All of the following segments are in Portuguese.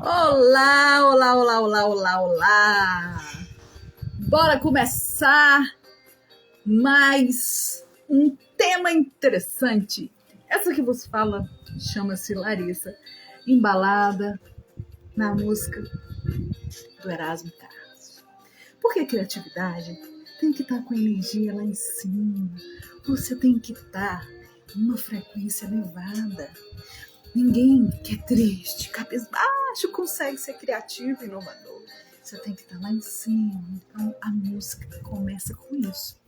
Olá, olá, olá, olá, olá, olá! Bora começar mais um tema interessante. Essa que vos fala chama-se Larissa, embalada na música do Erasmo Carlos. Porque a criatividade tem que estar com a energia lá em cima. Você tem que estar em uma frequência elevada. Ninguém que é triste, cabisbaixo, consegue ser criativo e inovador. Você tem que estar lá em cima. Então, a música começa com isso.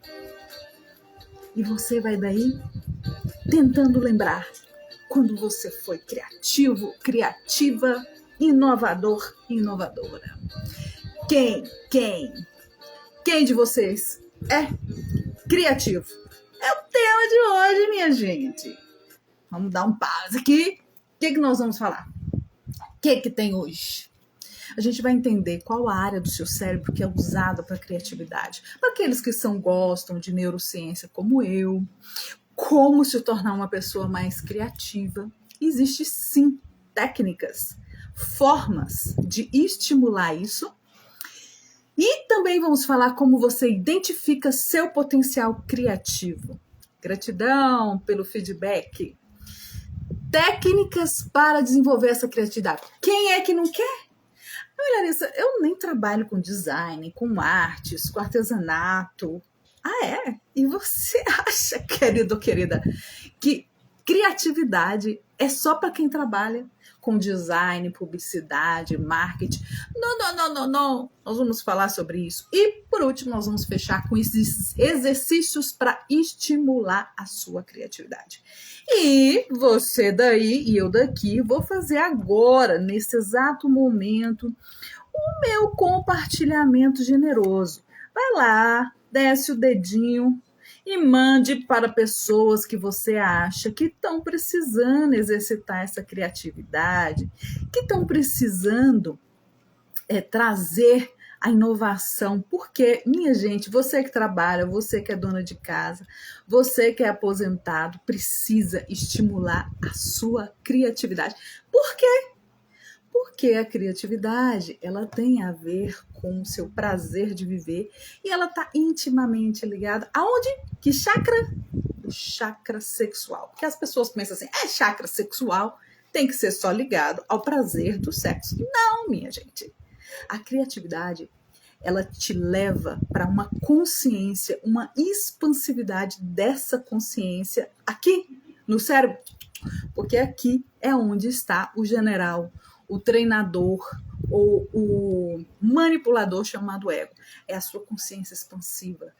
E você vai daí tentando lembrar quando você foi criativo, criativa, inovador, inovadora. Quem de vocês é criativo? É o tema de hoje, minha gente. Vamos dar um pause aqui. O que nós vamos falar? O que tem hoje? A gente vai entender qual a área do seu cérebro que é usada para criatividade. Para aqueles que gostam de neurociência como eu, como se tornar uma pessoa mais criativa. Existem sim técnicas, formas de estimular isso. E também vamos falar como você identifica seu potencial criativo. Gratidão pelo feedback. Técnicas para desenvolver essa criatividade. Quem é que não quer? Olha, Larissa, eu nem trabalho com design, com artes, com artesanato. Ah, é? E você acha, querido ou querida, que criatividade é só para quem trabalha com design, publicidade, marketing? Não. Nós vamos falar sobre isso. E, por último, nós vamos fechar com esses exercícios para estimular a sua criatividade. E você daí e eu daqui, vou fazer agora, nesse exato momento, o meu compartilhamento generoso. Vai lá, desce o dedinho e mande para pessoas que você acha que estão precisando exercitar essa criatividade, que estão precisando trazer a inovação. Porque, minha gente, você que trabalha, você que é dona de casa, você que é aposentado, precisa estimular a sua criatividade. Por quê? Porque a criatividade, ela tem a ver com o seu prazer de viver e ela está intimamente ligada aonde? Que chakra? O chakra sexual. Porque as pessoas pensam assim, chakra sexual, tem que ser só ligado ao prazer do sexo. Não, minha gente. A criatividade, ela te leva para uma consciência, uma expansividade dessa consciência aqui no cérebro. Porque aqui é onde está o general, o treinador ou o manipulador chamado ego. É a sua consciência expansiva.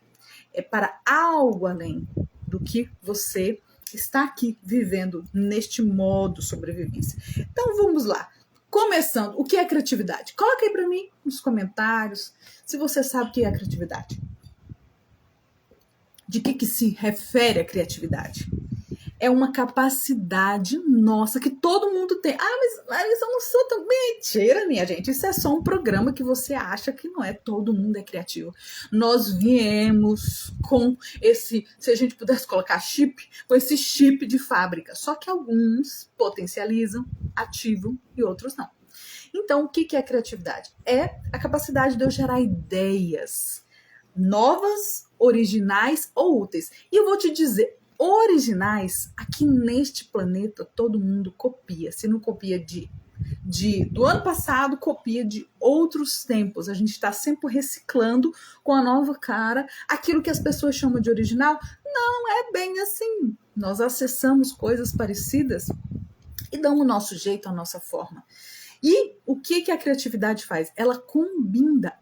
É para algo além do que você está aqui vivendo neste modo sobrevivência. Então vamos lá. Começando, o que é criatividade? Coloca aí para mim nos comentários se você sabe o que é criatividade. De que se refere a criatividade? É uma capacidade nossa que todo mundo tem. Mas Larissa, eu não sou tão... Mentira, minha gente. Isso é só um programa que você acha que não é. Todo mundo é criativo. Nós viemos com esse... Se a gente pudesse colocar chip, com esse chip de fábrica. Só que alguns potencializam, ativam e outros não. Então, o que é criatividade? É a capacidade de eu gerar ideias novas, originais ou úteis. E eu vou te dizer... Originais, aqui neste planeta, todo mundo copia. Se não copia do ano passado, copia de outros tempos. A gente está sempre reciclando com a nova cara. Aquilo que as pessoas chamam de original, não é bem assim. Nós acessamos coisas parecidas e damos o nosso jeito, a nossa forma. E o que a criatividade faz? Ela combina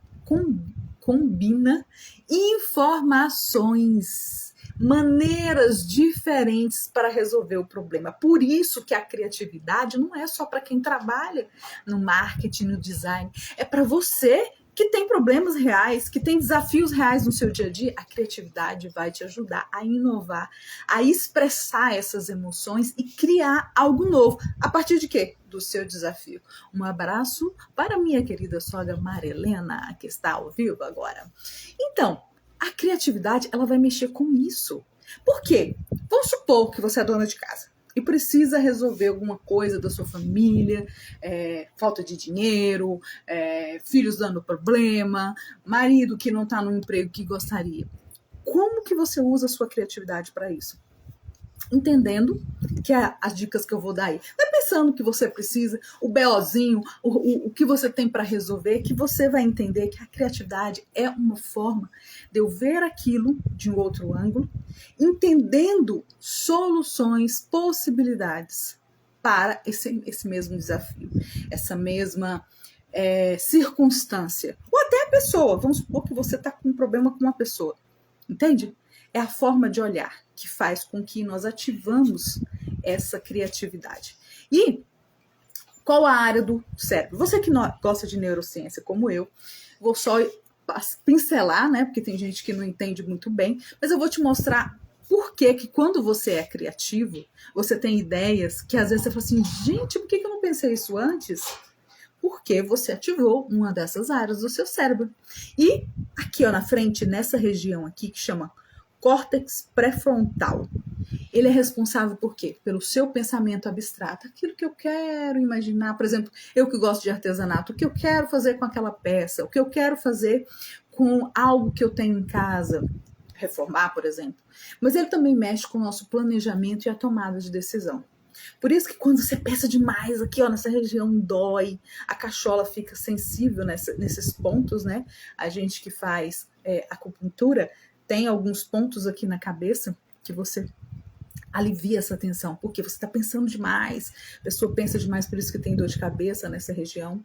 informações, maneiras diferentes para resolver o problema. Por isso que a criatividade não é só para quem trabalha no marketing, no design. É para você que tem problemas reais, que tem desafios reais no seu dia a dia. A criatividade vai te ajudar a inovar, a expressar essas emoções e criar algo novo. A partir de quê? Do seu desafio. Um abraço para minha querida sogra Marilena, que está ao vivo agora. Então, a criatividade, ela vai mexer com isso. Por quê? Vamos supor que você é dona de casa. e precisa resolver alguma coisa da sua família, falta de dinheiro, filhos dando problema, marido que não está no emprego que gostaria. Como que você usa a sua criatividade para isso? Entendendo que as dicas que eu vou dar aí, não é pensando que você precisa, o BOzinho, o que você tem para resolver, que você vai entender que a criatividade é uma forma de eu ver aquilo de um outro ângulo, entendendo soluções, possibilidades para esse mesmo desafio, essa mesma circunstância, ou até a pessoa. Vamos supor que você está com um problema com uma pessoa, entende? É a forma de olhar que faz com que nós ativamos essa criatividade. E qual a área do cérebro? Você que gosta de neurociência como eu, vou só pincelar, né? Porque tem gente que não entende muito bem, mas eu vou te mostrar por que quando você é criativo, você tem ideias que às vezes você fala assim, gente, por que eu não pensei isso antes? Porque você ativou uma dessas áreas do seu cérebro. E aqui, ó, na frente, nessa região aqui que chama córtex pré-frontal. Ele é responsável por quê? Pelo seu pensamento abstrato, aquilo que eu quero imaginar. Por exemplo, eu que gosto de artesanato, o que eu quero fazer com aquela peça, o que eu quero fazer com algo que eu tenho em casa, reformar, por exemplo. Mas ele também mexe com o nosso planejamento e a tomada de decisão. Por isso que quando você pensa demais aqui, ó, nessa região dói, a cachola fica sensível nesses pontos, né? A gente que faz acupuntura tem alguns pontos aqui na cabeça que você alivia essa tensão, porque você está pensando demais, a pessoa pensa demais, por isso que tem dor de cabeça nessa região.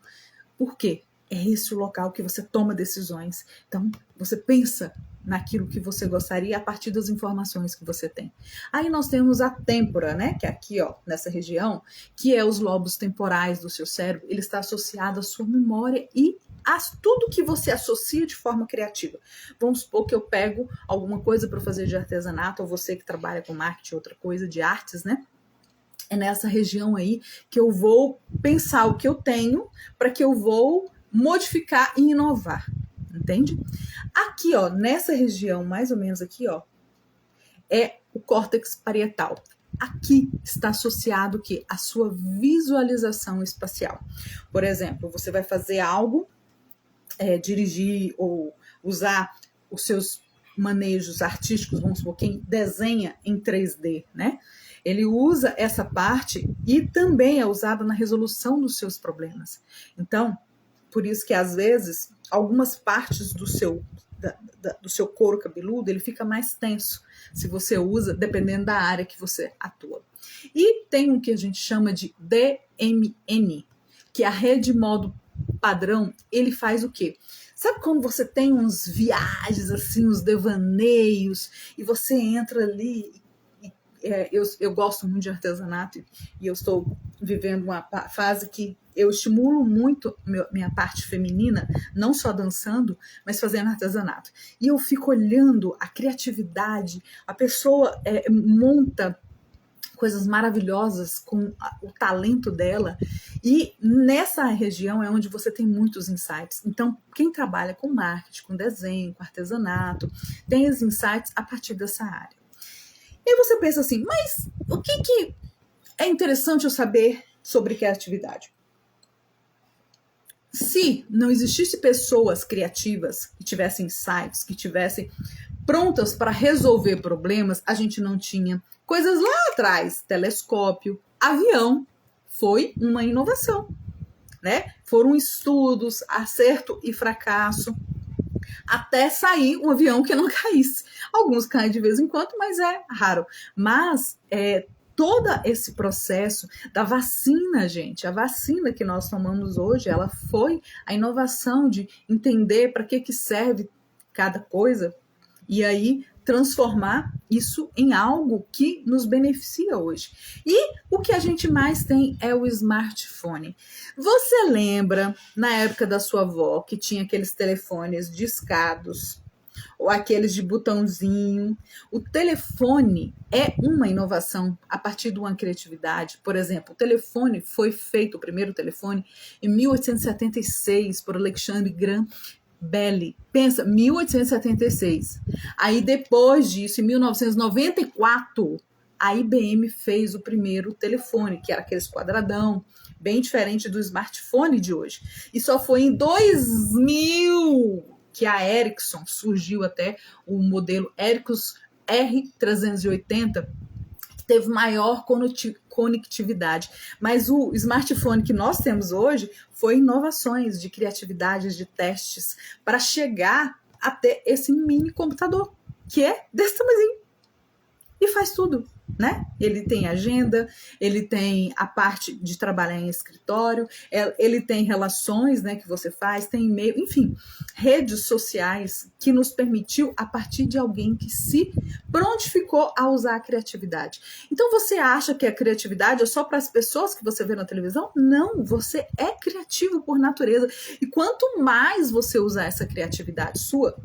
Por quê? É esse o local que você toma decisões. Então, você pensa naquilo que você gostaria a partir das informações que você tem. Aí nós temos a têmpora, né? Que é aqui, ó, nessa região, que é os lobos temporais do seu cérebro. Ele está associado à sua memória e a tudo que você associa de forma criativa. Vamos supor que eu pego alguma coisa para fazer de artesanato, ou você que trabalha com marketing, outra coisa de artes, né? É nessa região aí que eu vou pensar o que eu tenho para que eu vou modificar e inovar, entende? Aqui, ó, nessa região, mais ou menos aqui, ó, é o córtex parietal. Aqui está associado o quê? A sua visualização espacial. Por exemplo, você vai fazer algo, dirigir ou usar os seus manejos artísticos, vamos supor, quem desenha em 3D, né? Ele usa essa parte e também é usada na resolução dos seus problemas. Então, por isso que às vezes algumas partes do seu couro cabeludo ele fica mais tenso se você usa, dependendo da área que você atua. E tem um que a gente chama de DMN, que é a rede modo padrão. Ele faz o quê? Sabe quando você tem uns viagens assim, uns devaneios, e você entra ali. Eu gosto muito de artesanato e eu estou vivendo uma fase que eu estimulo muito minha parte feminina, não só dançando, mas fazendo artesanato. E eu fico olhando a criatividade, a pessoa monta coisas maravilhosas com o talento dela, e nessa região é onde você tem muitos insights. Então, quem trabalha com marketing, com desenho, com artesanato, tem os insights a partir dessa área. E você pensa assim, mas o que é interessante eu saber sobre criatividade? Se não existisse pessoas criativas que tivessem insights, que tivessem prontas para resolver problemas, a gente não tinha coisas lá atrás, telescópio, avião, foi uma inovação, né? Foram estudos, acerto e fracasso, até sair um avião que não caísse. Alguns caem de vez em quando, mas é raro. Mas todo esse processo da vacina, gente, a vacina que nós tomamos hoje, ela foi a inovação de entender para que serve cada coisa e aí transformar isso em algo que nos beneficia hoje. E o que a gente mais tem é o smartphone. Você lembra, na época da sua avó, que tinha aqueles telefones discados, ou aqueles de botãozinho? O telefone é uma inovação a partir de uma criatividade. Por exemplo, o telefone foi feito, o primeiro telefone, em 1876, por Alexandre Graham Bell. Pensa, 1876. Aí depois disso, em 1994, a IBM fez o primeiro telefone, que era aquele quadradão, bem diferente do smartphone de hoje. E só foi em 2000 que a Ericsson surgiu, até o modelo Ericsson R380, que teve maior conectividade. Mas o smartphone que nós temos hoje foi inovações de criatividade, de testes, para chegar até esse mini computador, que é desse tamanho e faz tudo, né? Ele tem agenda, ele tem a parte de trabalhar em escritório, ele tem relações, né, que você faz, tem e-mail, enfim, redes sociais que nos permitiu a partir de alguém que se prontificou a usar a criatividade. Então você acha que a criatividade é só para as pessoas que você vê na televisão? Não, você é criativo por natureza. E quanto mais você usar essa criatividade sua,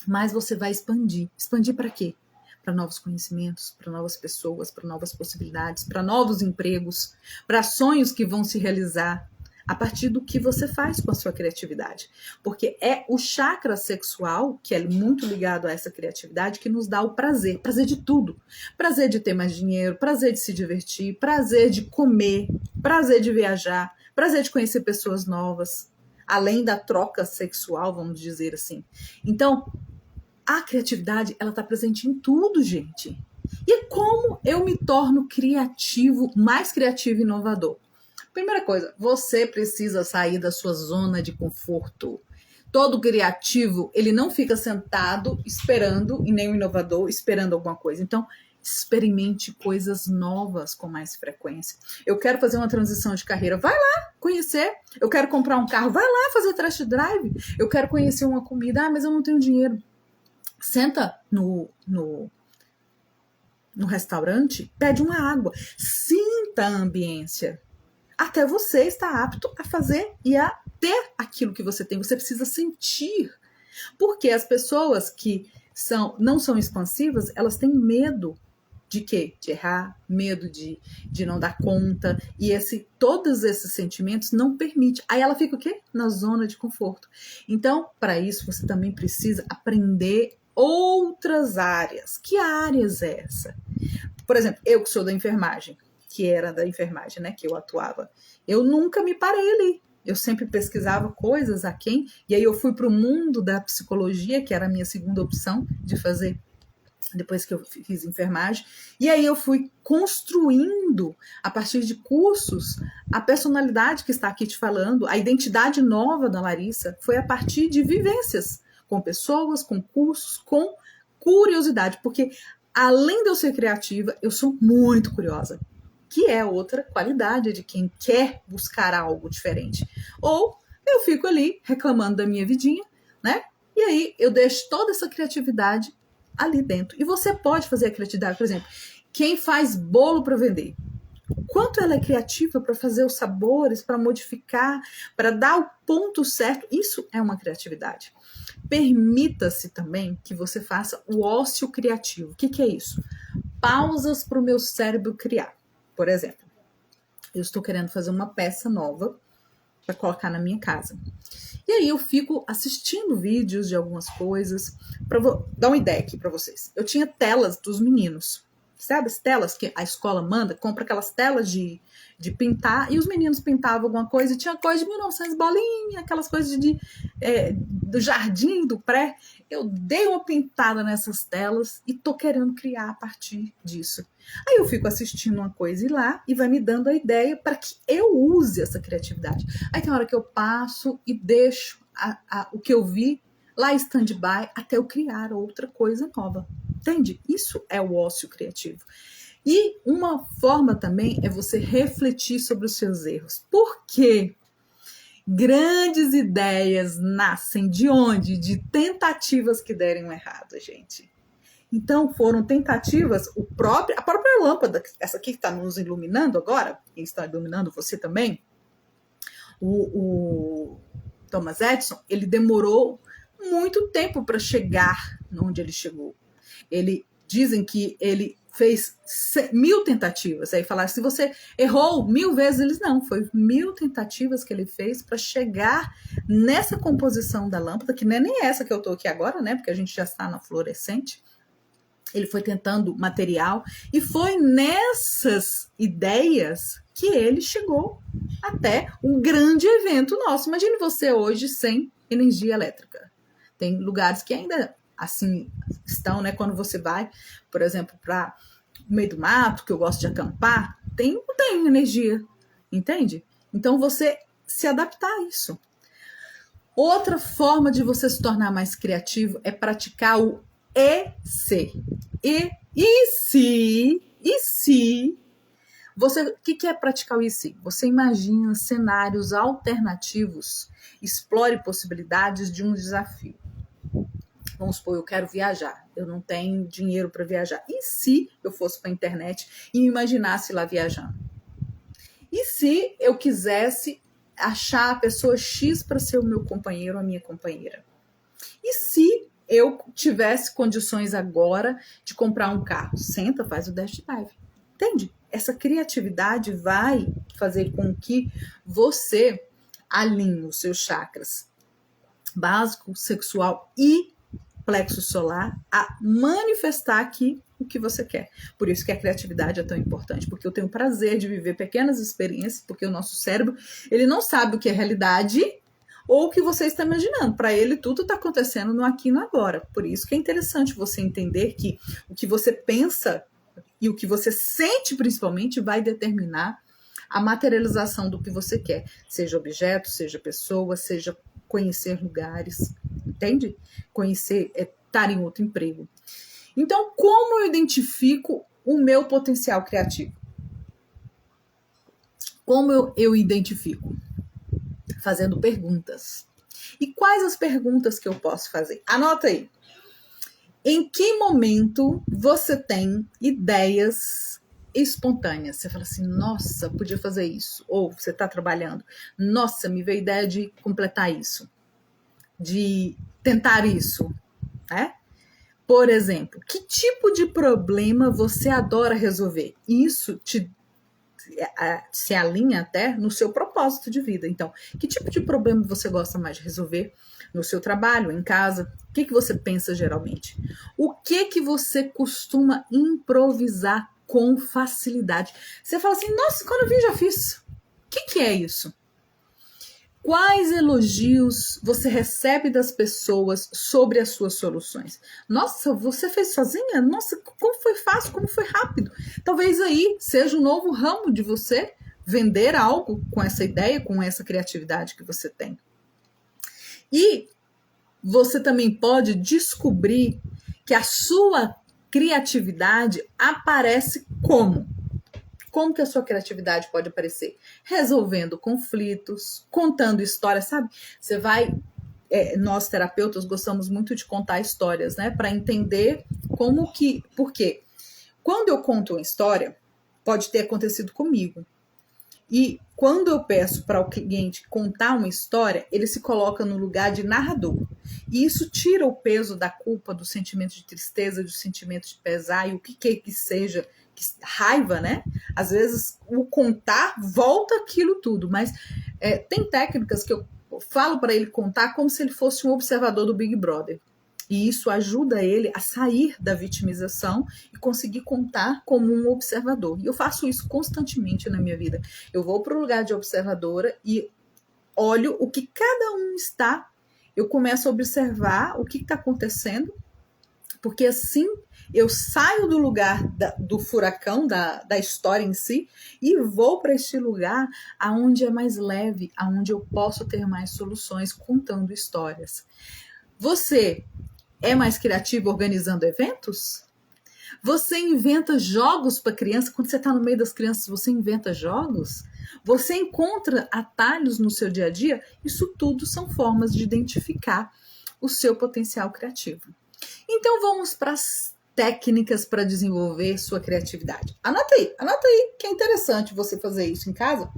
mais você vai expandir. Expandir para quê? Para novos conhecimentos, para novas pessoas, para novas possibilidades, para novos empregos, para sonhos que vão se realizar a partir do que você faz com a sua criatividade. Porque é o chakra sexual, que é muito ligado a essa criatividade, que nos dá o prazer de tudo. Prazer de ter mais dinheiro, prazer de se divertir, prazer de comer, prazer de viajar, prazer de conhecer pessoas novas, além da troca sexual, vamos dizer assim. Então, a criatividade, ela está presente em tudo, gente. E como eu me torno criativo, mais criativo e inovador? Primeira coisa, você precisa sair da sua zona de conforto. Todo criativo, ele não fica sentado esperando, e nem o inovador esperando alguma coisa. Então, experimente coisas novas com mais frequência. Eu quero fazer uma transição de carreira, vai lá conhecer. Eu quero comprar um carro, vai lá fazer test drive. Eu quero conhecer uma comida, mas eu não tenho dinheiro. Senta no restaurante, pede uma água, sinta a ambiência, até você estar apto a fazer e a ter aquilo que você tem. Você precisa sentir, porque as pessoas que não são expansivas, elas têm medo de quê? De errar, medo de não dar conta, e todos esses sentimentos não permitem. Aí ela fica o quê? Na zona de conforto. Então, para isso, você também precisa aprender outras áreas. Que áreas é essa? Por exemplo, eu que sou da enfermagem, que era da enfermagem, né, que eu atuava, eu nunca me parei ali. Eu sempre pesquisava coisas aquém, e aí eu fui para o mundo da psicologia, que era a minha segunda opção de fazer depois que eu fiz enfermagem, e aí eu fui construindo, a partir de cursos, a personalidade que está aqui te falando, a identidade nova da Larissa, foi a partir de vivências, com pessoas, com cursos, com curiosidade, porque além de eu ser criativa, eu sou muito curiosa, que é outra qualidade de quem quer buscar algo diferente. Ou eu fico ali reclamando da minha vidinha, né? E aí eu deixo toda essa criatividade ali dentro. E você pode fazer a criatividade, por exemplo, quem faz bolo para vender, quanto ela é criativa para fazer os sabores, para modificar, para dar o ponto certo, isso é uma criatividade. Permita-se também que você faça o ócio criativo. O que é isso? Pausas para o meu cérebro criar. Por exemplo, eu estou querendo fazer uma peça nova para colocar na minha casa. E aí eu fico assistindo vídeos de algumas coisas. Para dar uma ideia aqui para vocês. Eu tinha telas dos meninos. Sabe as telas que a escola manda? Compra aquelas telas de pintar. E os meninos pintavam alguma coisa. E tinha coisa de 1900 bolinha. Aquelas coisas do jardim, do pré. Eu dei uma pintada nessas telas. E tô querendo criar a partir disso. Aí eu fico assistindo uma coisa e lá. E vai me dando a ideia para que eu use essa criatividade. Aí tem hora que eu passo e deixo o que eu vi lá em stand-by até eu criar outra coisa nova. Entende? Isso é o ócio criativo. E uma forma também é você refletir sobre os seus erros. Por quê? Grandes ideias nascem de onde? De tentativas que deram errado, gente. Então, foram tentativas, a própria lâmpada, essa aqui que está nos iluminando agora, e está iluminando você também, o Thomas Edison, ele demorou muito tempo para chegar onde ele chegou. Dizem que ele fez 1000 tentativas. Aí falaram, se você errou 1000 vezes, eles não. Foi 1000 tentativas que ele fez para chegar nessa composição da lâmpada, que não é nem essa que eu estou aqui agora, né? Porque a gente já está na fluorescente. Ele foi tentando material e foi nessas ideias que ele chegou até um grande evento nosso. Imagine você hoje sem energia elétrica. Tem lugares que ainda assim estão, né? Quando você vai, por exemplo, para o meio do mato, que eu gosto de acampar, não tem energia, entende? Então você se adaptar a isso. Outra forma de você se tornar mais criativo é praticar o E-se. E se você, o que é praticar o E-se? Você imagina cenários alternativos, explore possibilidades de um desafio. Vamos supor, eu quero viajar, eu não tenho dinheiro para viajar. E se eu fosse para a internet e me imaginasse lá viajando? E se eu quisesse achar a pessoa X para ser o meu companheiro ou a minha companheira? E se eu tivesse condições agora de comprar um carro? Senta, faz o dash dive. Entende? Essa criatividade vai fazer com que você alinhe os seus chakras básico, sexual e plexo solar a manifestar aqui o que você quer. Por isso que a criatividade é tão importante, porque eu tenho o prazer de viver pequenas experiências, porque o nosso cérebro, ele não sabe o que é realidade ou o que você está imaginando. Para ele, tudo está acontecendo no aqui e no agora. Por isso que é interessante você entender que o que você pensa e o que você sente, principalmente, vai determinar a materialização do que você quer. Seja objeto, seja pessoa, seja conhecer lugares, entende? Conhecer, estar em outro emprego. Então, como eu identifico o meu potencial criativo? Como eu identifico? Fazendo perguntas. E quais as perguntas que eu posso fazer? Anota aí. Em que momento você tem ideias espontâneas? Você fala assim, nossa, podia fazer isso. Ou você está trabalhando, nossa, me veio a ideia de completar isso, de tentar isso, né? Por exemplo, que tipo de problema você adora resolver? Isso se alinha até no seu propósito de vida. Então, que tipo de problema você gosta mais de resolver no seu trabalho, em casa? O que você pensa geralmente? O que você costuma improvisar com facilidade? Você fala assim, nossa, quando eu vi já fiz. O que é isso? Quais elogios você recebe das pessoas sobre as suas soluções? Nossa, você fez sozinha? Nossa, como foi fácil, como foi rápido. Talvez aí seja um novo ramo de você vender algo com essa ideia, com essa criatividade que você tem. E você também pode descobrir que a sua criatividade aparece como? Como que a sua criatividade pode aparecer? Resolvendo conflitos, contando histórias, sabe? Você vai... nós, terapeutas, gostamos muito de contar histórias, né? Para entender como que... Por quê? Quando eu conto uma história, pode ter acontecido comigo. E quando eu peço para o cliente contar uma história, ele se coloca no lugar de narrador. E isso tira o peso da culpa, do sentimento de tristeza, do sentimento de pesar e o que quer que seja, raiva, né? Às vezes o contar volta aquilo tudo, mas tem técnicas que eu falo para ele contar como se ele fosse um observador do Big Brother. E isso ajuda ele a sair da vitimização e conseguir contar como um observador. E eu faço isso constantemente na minha vida. Eu vou para o lugar de observadora e olho o que cada um está. Eu começo a observar o que está acontecendo, porque assim eu saio do lugar do furacão, da história em si, e vou para este lugar aonde é mais leve, aonde eu posso ter mais soluções contando histórias. Você é mais criativo organizando eventos? Você inventa jogos para criança? Quando você está no meio das crianças, você inventa jogos? Você encontra atalhos no seu dia a dia? Isso tudo são formas de identificar o seu potencial criativo. Então vamos para as técnicas para desenvolver sua criatividade. Anota aí, que é interessante você fazer isso em casa.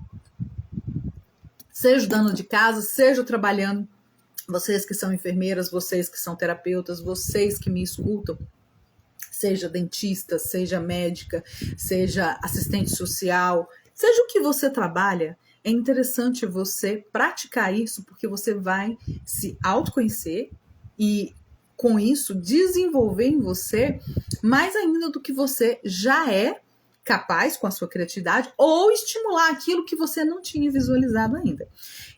Seja dona de casa, seja trabalhando. Vocês que são enfermeiras, vocês que são terapeutas, vocês que me escutam, seja dentista, seja médica, seja assistente social, seja o que você trabalha, é interessante você praticar isso, porque você vai se autoconhecer e com isso, desenvolver em você mais ainda do que você já é capaz com a sua criatividade ou estimular aquilo que você não tinha visualizado ainda.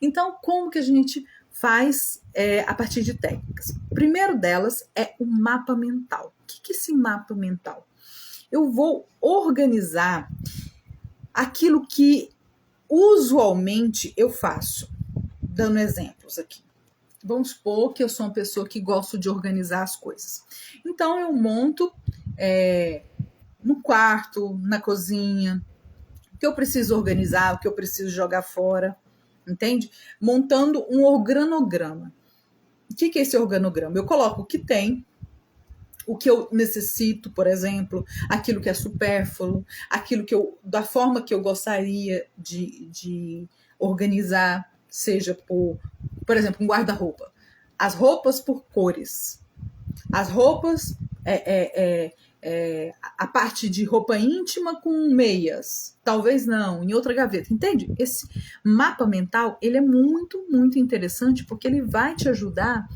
Então, como que a gente faz a partir de técnicas? O primeiro delas é o mapa mental. O que é esse mapa mental? Eu vou organizar aquilo que usualmente eu faço. Dando exemplos aqui. Vamos supor que eu sou uma pessoa que gosto de organizar as coisas. Então, eu monto no quarto, na cozinha, o que eu preciso organizar, o que eu preciso jogar fora, entende? Montando um organograma. O que é esse organograma? Eu coloco o que tem, o que eu necessito, por exemplo, aquilo que é supérfluo, aquilo que da forma que eu gostaria de organizar, seja por exemplo, um guarda-roupa. As roupas por cores. As roupas, a parte de roupa íntima com meias. Talvez não, em outra gaveta. Entende? Esse mapa mental, ele é muito, muito interessante porque ele vai te ajudar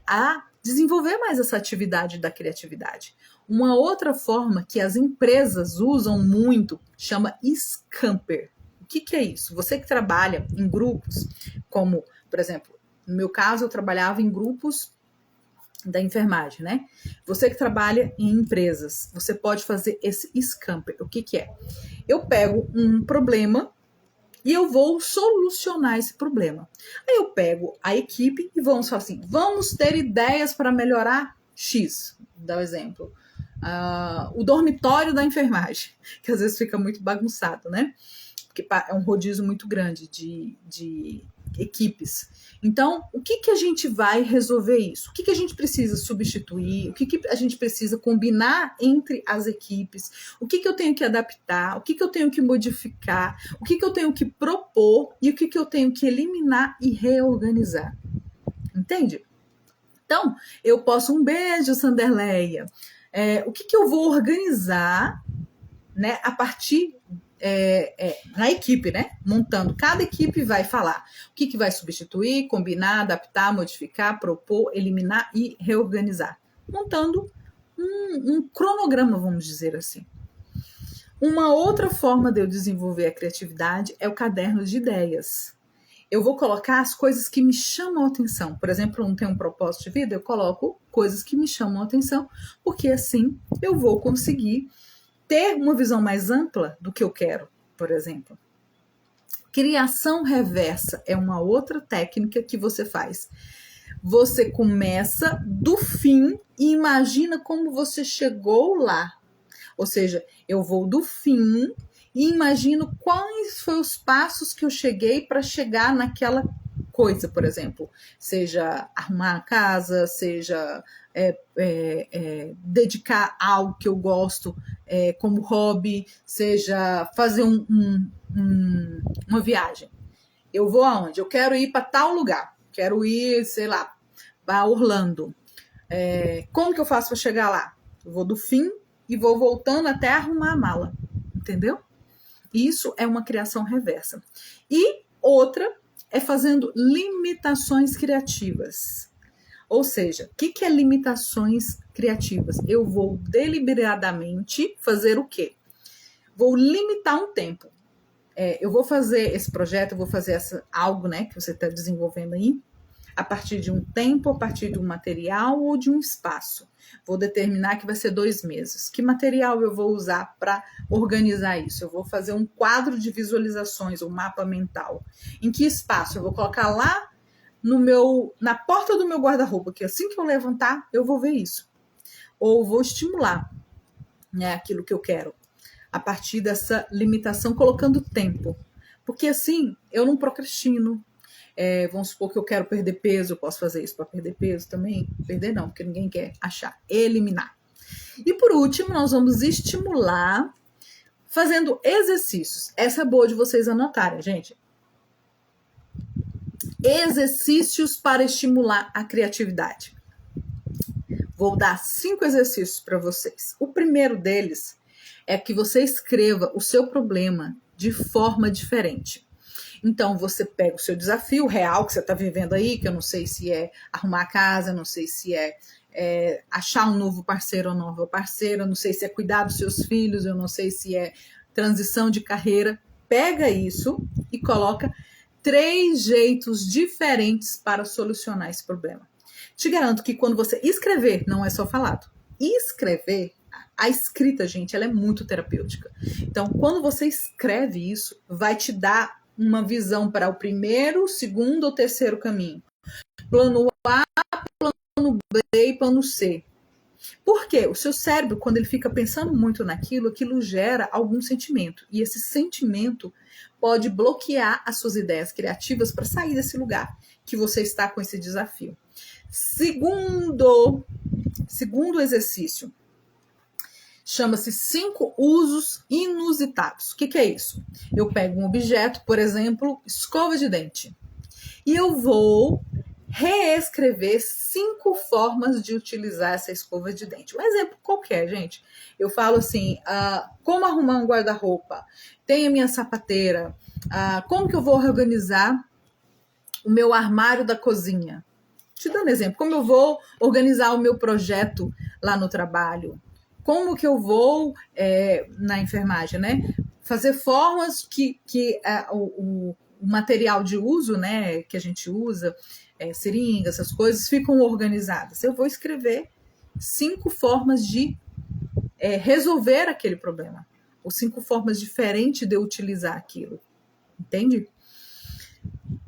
a desenvolver mais essa atividade da criatividade. Uma outra forma que as empresas usam muito chama Scamper. O que é isso? Você que trabalha em grupos, como, por exemplo, no meu caso, eu trabalhava em grupos da enfermagem, né? Você que trabalha em empresas, você pode fazer esse Scamper. O que é? Eu pego um problema e eu vou solucionar esse problema. Aí eu pego a equipe e vamos falar assim, vamos ter ideias para melhorar X. Dá um exemplo. O dormitório da enfermagem, que às vezes fica muito bagunçado, né? Porque é um rodízio muito grande de equipes. Então, o que a gente vai resolver isso? O que a gente precisa substituir? O que a gente precisa combinar entre as equipes? O que eu tenho que adaptar? O que eu tenho que modificar? O que eu tenho que propor? E o que eu tenho que eliminar e reorganizar? Entende? Então, eu posso... Um beijo, Sanderleia. O que eu vou organizar, né, a partir... na equipe, né? Montando. Cada equipe vai falar o que vai substituir, combinar, adaptar, modificar, propor, eliminar e reorganizar. Montando um cronograma, vamos dizer assim. Uma outra forma de eu desenvolver a criatividade é o caderno de ideias. Eu vou colocar as coisas que me chamam a atenção. Por exemplo, não tem um propósito de vida, eu coloco coisas que me chamam a atenção, porque assim eu vou conseguir ter uma visão mais ampla do que eu quero, por exemplo. Criação reversa é uma outra técnica que você faz. Você começa do fim e imagina como você chegou lá. Ou seja, eu vou do fim e imagino quais foram os passos que eu cheguei para chegar naquela coisa, por exemplo. Seja arrumar a casa, seja dedicar algo que eu gosto como hobby, seja fazer uma viagem. Eu vou aonde? Eu quero ir para tal lugar. Quero ir, sei lá, para Orlando. Como que eu faço para chegar lá? Eu vou do fim e vou voltando até arrumar a mala. Entendeu? Isso é uma criação reversa. E outra é fazendo limitações criativas. Ou seja, o que é limitações criativas? Eu vou deliberadamente fazer o quê? Vou limitar um tempo. Eu vou fazer esse projeto, eu vou fazer algo, né, que você está desenvolvendo aí, a partir de um tempo, a partir de um material ou de um espaço. Vou determinar que vai ser 2 meses. Que material eu vou usar para organizar isso? Eu vou fazer um quadro de visualizações, um mapa mental. Em que espaço? Eu vou colocar lá na porta do meu guarda-roupa, que assim que eu levantar, eu vou ver isso. Ou vou estimular, né, aquilo que eu quero, a partir dessa limitação, colocando tempo. Porque assim, eu não procrastino. Vamos supor que eu quero perder peso, eu posso fazer isso para perder peso também? Perder não, porque ninguém quer achar. Eliminar. E por último, nós vamos estimular fazendo exercícios. Essa é boa de vocês anotarem, gente. Exercícios para estimular a criatividade. Vou dar 5 exercícios para vocês. O primeiro deles é que você escreva o seu problema de forma diferente. Então, você pega o seu desafio real que você está vivendo aí, que eu não sei se é arrumar a casa, não sei se é achar um novo parceiro ou nova parceira, não sei se é cuidar dos seus filhos, eu não sei se é transição de carreira. Pega isso e coloca 3 jeitos diferentes para solucionar esse problema. Te garanto que quando você escrever, não é só falado. Escrever, a escrita, gente, ela é muito terapêutica. Então, quando você escreve isso, vai te dar uma visão para o primeiro, segundo ou terceiro caminho. Plano A, plano B e plano C. Por quê? O seu cérebro, quando ele fica pensando muito naquilo, aquilo gera algum sentimento. E esse sentimento pode bloquear as suas ideias criativas para sair desse lugar que você está com esse desafio. Segundo exercício, chama-se 5 usos inusitados. O que é isso? Eu pego um objeto, por exemplo, escova de dente, e eu vou reescrever 5 formas de utilizar essa escova de dente. Um exemplo qualquer, gente. Eu falo assim, como arrumar um guarda-roupa, tem a minha sapateira, como que eu vou organizar o meu armário da cozinha. Te dando exemplo, como eu vou organizar o meu projeto lá no trabalho, como que eu vou, na enfermagem, né, fazer formas que o material de uso, né, que a gente usa, seringa, essas coisas, ficam organizadas. Eu vou escrever 5 formas de resolver aquele problema, ou 5 formas diferentes de eu utilizar aquilo, entende?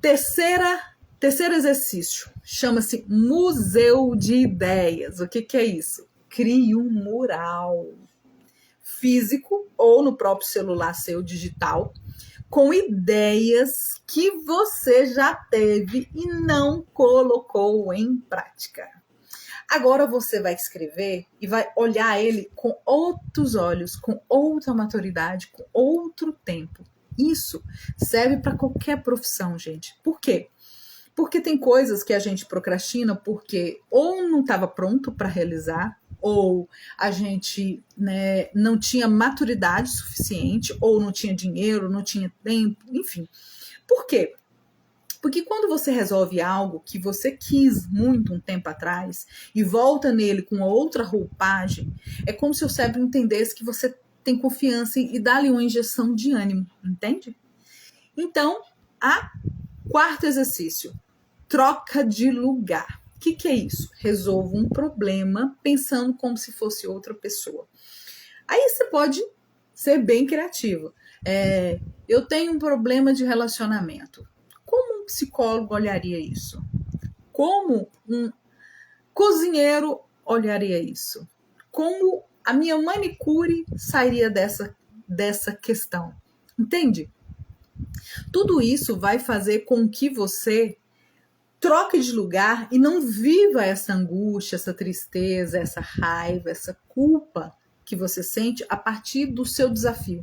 Terceiro exercício, chama-se Museu de Ideias. O que é isso? Crie um mural físico ou no próprio celular seu digital, com ideias que você já teve e não colocou em prática. Agora você vai escrever e vai olhar ele com outros olhos, com outra maturidade, com outro tempo. Isso serve para qualquer profissão, gente. Por quê? Porque tem coisas que a gente procrastina porque ou não estava pronto para realizar, ou a gente, né, não tinha maturidade suficiente, ou não tinha dinheiro, não tinha tempo, enfim. Por quê? Porque quando você resolve algo que você quis muito um tempo atrás e volta nele com outra roupagem, é como se o cérebro entendesse que você tem confiança e dá-lhe uma injeção de ânimo, entende? Então, quarto exercício, troca de lugar. O que é isso? Resolva um problema pensando como se fosse outra pessoa. Aí você pode ser bem criativo. Eu tenho um problema de relacionamento. Como um psicólogo olharia isso? Como um cozinheiro olharia isso? Como a minha manicure sairia dessa questão? Entende? Tudo isso vai fazer com que você troque de lugar e não viva essa angústia, essa tristeza, essa raiva, essa culpa que você sente a partir do seu desafio.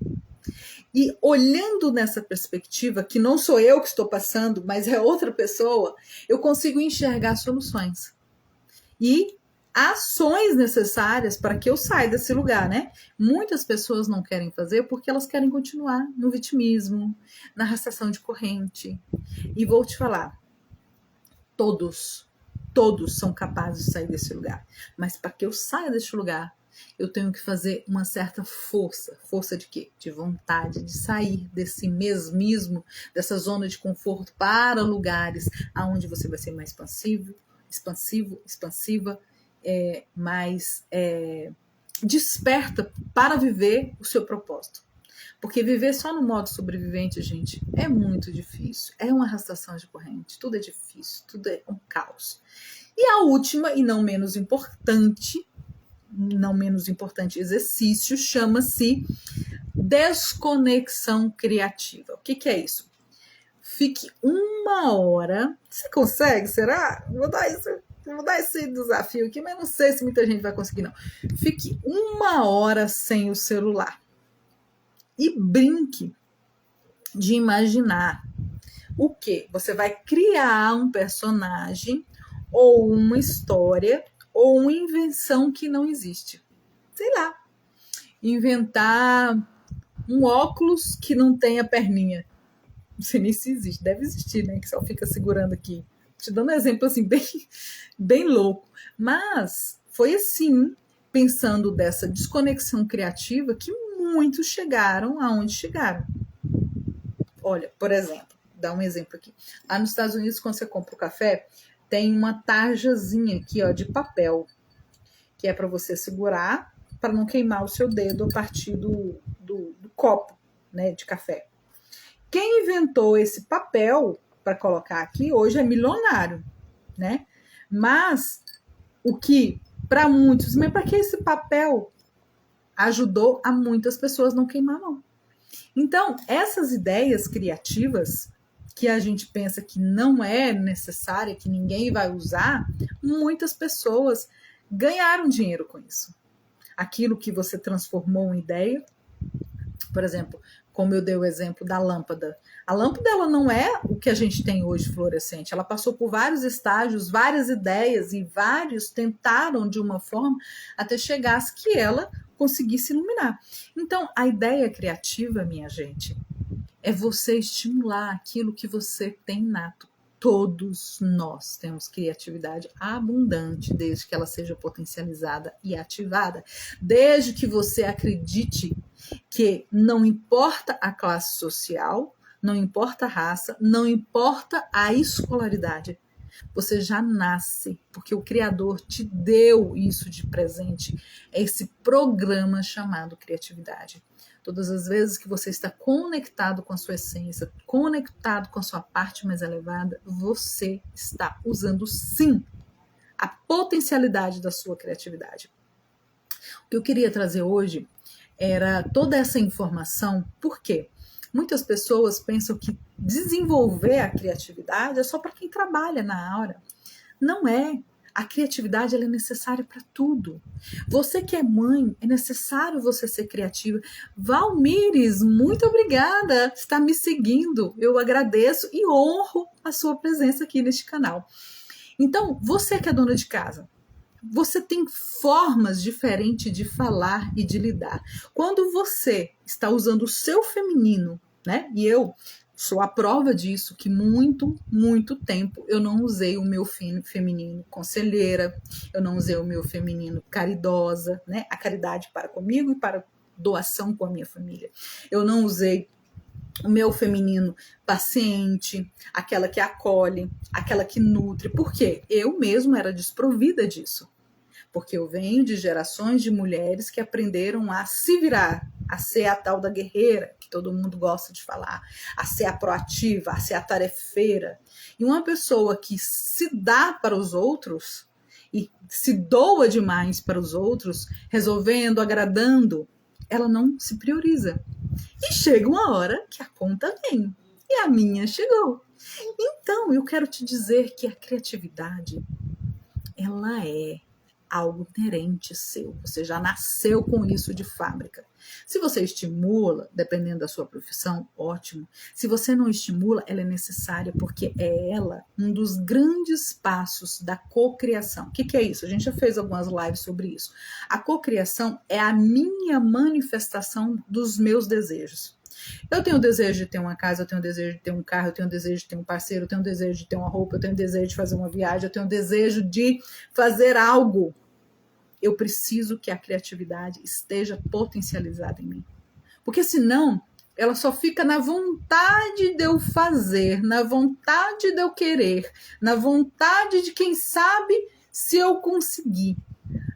E olhando nessa perspectiva, que não sou eu que estou passando, mas é outra pessoa, eu consigo enxergar soluções e ações necessárias para que eu saia desse lugar, né? Muitas pessoas não querem fazer porque elas querem continuar no vitimismo, na arrastação de corrente. E vou te falar, todos são capazes de sair desse lugar. Mas para que eu saia desse lugar, eu tenho que fazer uma certa força. Força de quê? De vontade, de sair desse mesmismo, dessa zona de conforto para lugares onde você vai ser mais expansiva, mais desperta para viver o seu propósito. Porque viver só no modo sobrevivente, gente, é muito difícil. É uma arrastação de corrente. Tudo é difícil, tudo é um caos. E a última, e não menos importante exercício, chama-se desconexão criativa. O que é isso? Fique 1 hora. Você consegue? Será? Vou dar esse desafio aqui, mas não sei se muita gente vai conseguir, não. Fique 1 hora sem o celular. E brinque de imaginar o quê? Você vai criar um personagem ou uma história ou uma invenção que não existe. Sei lá, inventar um óculos que não tenha perninha. Não sei nem se existe, deve existir, né? Que só fica segurando aqui Te dando um exemplo assim, bem louco. Mas foi assim, pensando dessa desconexão criativa, que muitos chegaram aonde chegaram. Olha, por exemplo, dá um exemplo aqui. Lá nos Estados Unidos, quando você compra o café, tem uma tarjazinha aqui, ó, de papel, que é para você segurar, para não queimar o seu dedo a partir do copo, né, de café. Quem inventou esse papel para colocar aqui hoje é milionário, né? Mas o que para muitos, mas para que esse papel ajudou a muitas pessoas não queimar a mão? Então, essas ideias criativas que a gente pensa que não é necessária, que ninguém vai usar, muitas pessoas ganharam dinheiro com isso. Aquilo que você transformou em ideia, por exemplo, como eu dei o exemplo da lâmpada. A lâmpada ela não é o que a gente tem hoje fluorescente. Ela passou por vários estágios, várias ideias e vários tentaram de uma forma até chegar que ela conseguisse iluminar. Então, a ideia criativa, minha gente, é você estimular aquilo que você tem nato. Todos nós temos criatividade abundante, desde que ela seja potencializada e ativada, desde que você acredite que não importa a classe social, não importa a raça, não importa a escolaridade, você já nasce, porque o Criador te deu isso de presente, é esse programa chamado criatividade. Todas as vezes que você está conectado com a sua essência, conectado com a sua parte mais elevada, você está usando sim a potencialidade da sua criatividade. O que eu queria trazer hoje era toda essa informação, por quê? Muitas pessoas pensam que desenvolver a criatividade é só para quem trabalha na área. Não é. A criatividade ela é necessária para tudo. Você que é mãe, é necessário você ser criativa. Valmires, muito obrigada por estar me seguindo. Eu agradeço e honro a sua presença aqui neste canal. Então, você que é dona de casa, você tem formas diferentes de falar e de lidar. Quando você está usando o seu feminino, né? E eu sou a prova disso, que muito tempo eu não usei o meu feminino conselheira, eu não usei o meu feminino caridosa, né? A caridade para comigo e para doação com a minha família. Eu não usei o meu feminino paciente, aquela que acolhe, aquela que nutre. Por quê? Eu mesma era desprovida disso. Porque eu venho de gerações de mulheres que aprenderam a se virar, a ser a tal da guerreira, que todo mundo gosta de falar, a ser a proativa, a ser a tarefeira. E uma pessoa que se dá para os outros e se doa demais para os outros, resolvendo, agradando, ela não se prioriza. E chega uma hora que a conta vem. E a minha chegou. Então, eu quero te dizer que a criatividade, ela é algo inerente seu. Você já nasceu com isso de fábrica. Se você estimula, dependendo da sua profissão, ótimo. Se você não estimula, ela é necessária porque é ela um dos grandes passos da cocriação. O que é isso? A gente já fez algumas lives sobre isso. A cocriação é a minha manifestação dos meus desejos. Eu tenho o desejo de ter uma casa, eu tenho o desejo de ter um carro, eu tenho o desejo de ter um parceiro, eu tenho o desejo de ter uma roupa, eu tenho o desejo de fazer uma viagem, eu tenho o desejo de fazer algo. Eu preciso que a criatividade esteja potencializada em mim. Porque senão, ela só fica na vontade de eu fazer, na vontade de eu querer, na vontade de quem sabe se eu conseguir.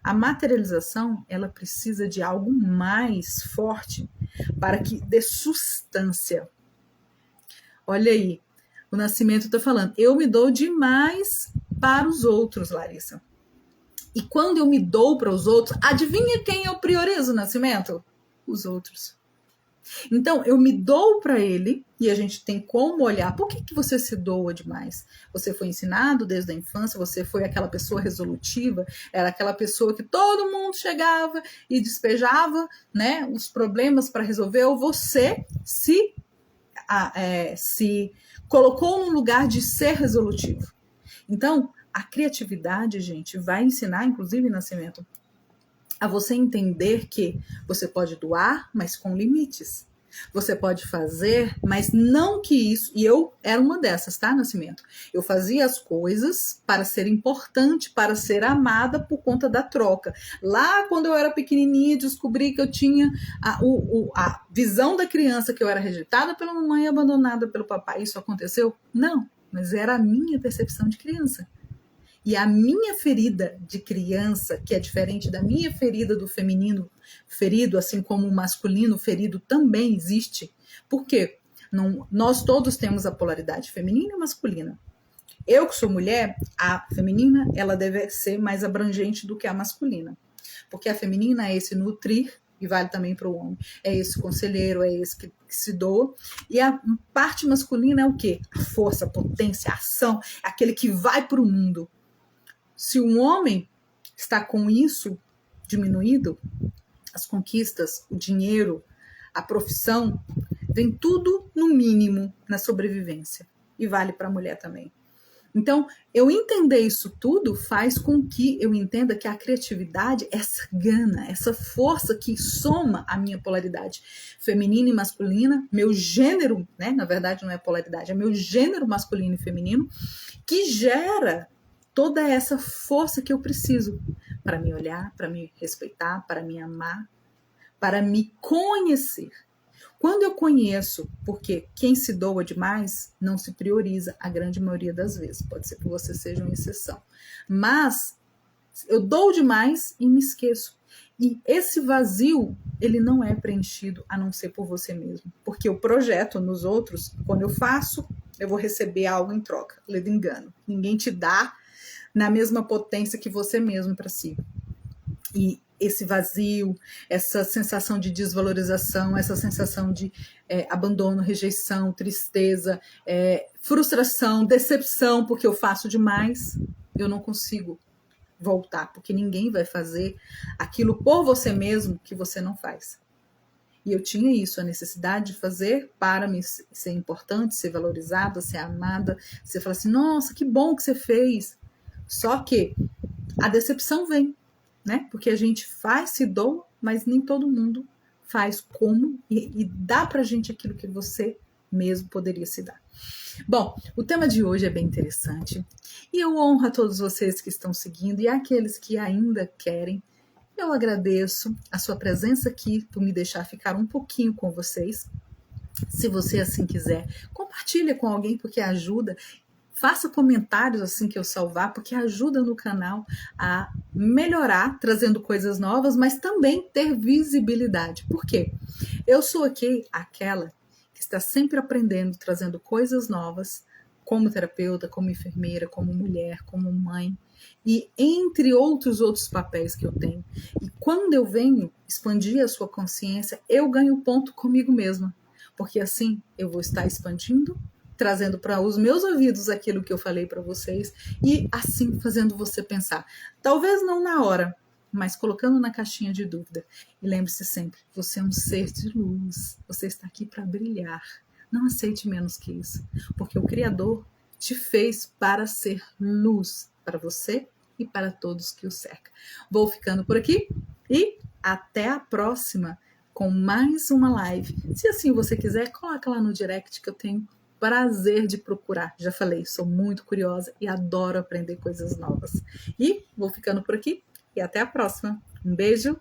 A materialização, ela precisa de algo mais forte para que dê substância. Olha aí, o Nascimento está falando, eu me dou demais para os outros, Larissa. E quando eu me dou para os outros, adivinha quem eu priorizo, Nascimento? Os outros. Então, eu me dou para ele, e a gente tem como olhar, por que você se doa demais? Você foi ensinado desde a infância, você foi aquela pessoa resolutiva, era aquela pessoa que todo mundo chegava e despejava, né, os problemas para resolver, ou você se colocou no lugar de ser resolutivo. Então, a criatividade, gente, vai ensinar, inclusive, Nascimento, a você entender que você pode doar, mas com limites. Você pode fazer, mas não que isso. E eu era uma dessas, tá, Nascimento? Eu fazia as coisas para ser importante, para ser amada por conta da troca. Lá, quando eu era pequenininha, descobri que eu tinha a visão da criança, que eu era rejeitada pela mamãe e abandonada pelo papai. Isso aconteceu? Não, mas era a minha percepção de criança. E a minha ferida de criança, que é diferente da minha ferida do feminino ferido, assim como o masculino ferido também existe. Por quê? Não, nós todos temos a polaridade feminina e masculina. Eu que sou mulher, a feminina ela deve ser mais abrangente do que a masculina. Porque a feminina é esse nutrir, e vale também para o homem. É esse conselheiro, é esse que se doa. E a parte masculina é o quê? A força, a potência, a ação, aquele que vai para o mundo. Se um homem está com isso diminuído, as conquistas, o dinheiro, a profissão, vem tudo no mínimo na sobrevivência. E vale para a mulher também. Então, eu entender isso tudo faz com que eu entenda que a criatividade, essa gana, essa força que soma a minha polaridade feminina e masculina, meu gênero, né? Na verdade não é polaridade, é meu gênero masculino e feminino, que gera toda essa força que eu preciso para me olhar, para me respeitar, para me amar, para me conhecer. Quando eu conheço, porque quem se doa demais não se prioriza a grande maioria das vezes. Pode ser que você seja uma exceção. Mas eu dou demais e me esqueço. E esse vazio, ele não é preenchido a não ser por você mesmo. Porque eu projeto nos outros, quando eu faço, eu vou receber algo em troca. Ledo engano. Ninguém te dá na mesma potência que você mesmo para si. E esse vazio, essa sensação de desvalorização, essa sensação de abandono, rejeição, tristeza, frustração, decepção, porque eu faço demais, eu não consigo voltar, porque ninguém vai fazer aquilo por você mesmo que você não faz. E eu tinha isso, a necessidade de fazer para me ser importante, ser valorizada, ser amada. Você fala assim, nossa, que bom que você fez. Só que a decepção vem, né? Porque a gente faz, se doa, mas nem todo mundo faz como e dá pra gente aquilo que você mesmo poderia se dar. Bom, o tema de hoje é bem interessante e eu honro a todos vocês que estão seguindo e aqueles que ainda querem. Eu agradeço a sua presença aqui, por me deixar ficar um pouquinho com vocês. Se você assim quiser, compartilha com alguém porque ajuda. Faça comentários assim que eu salvar, porque ajuda no canal a melhorar, trazendo coisas novas, mas também ter visibilidade. Por quê? Eu sou aqui aquela que está sempre aprendendo, trazendo coisas novas, como terapeuta, como enfermeira, como mulher, como mãe, e entre outros papéis que eu tenho. E quando eu venho expandir a sua consciência, eu ganho ponto comigo mesma, porque assim eu vou estar expandindo, trazendo para os meus ouvidos aquilo que eu falei para vocês e assim fazendo você pensar. Talvez não na hora, mas colocando na caixinha de dúvida. E lembre-se sempre, você é um ser de luz, você está aqui para brilhar. Não aceite menos que isso, porque o Criador te fez para ser luz para você e para todos que o cercam. Vou ficando por aqui e até a próxima com mais uma live. Se assim você quiser, coloca lá no direct que eu tenho prazer de procurar. Já falei, sou muito curiosa e adoro aprender coisas novas. E vou ficando por aqui e até a próxima. Um beijo.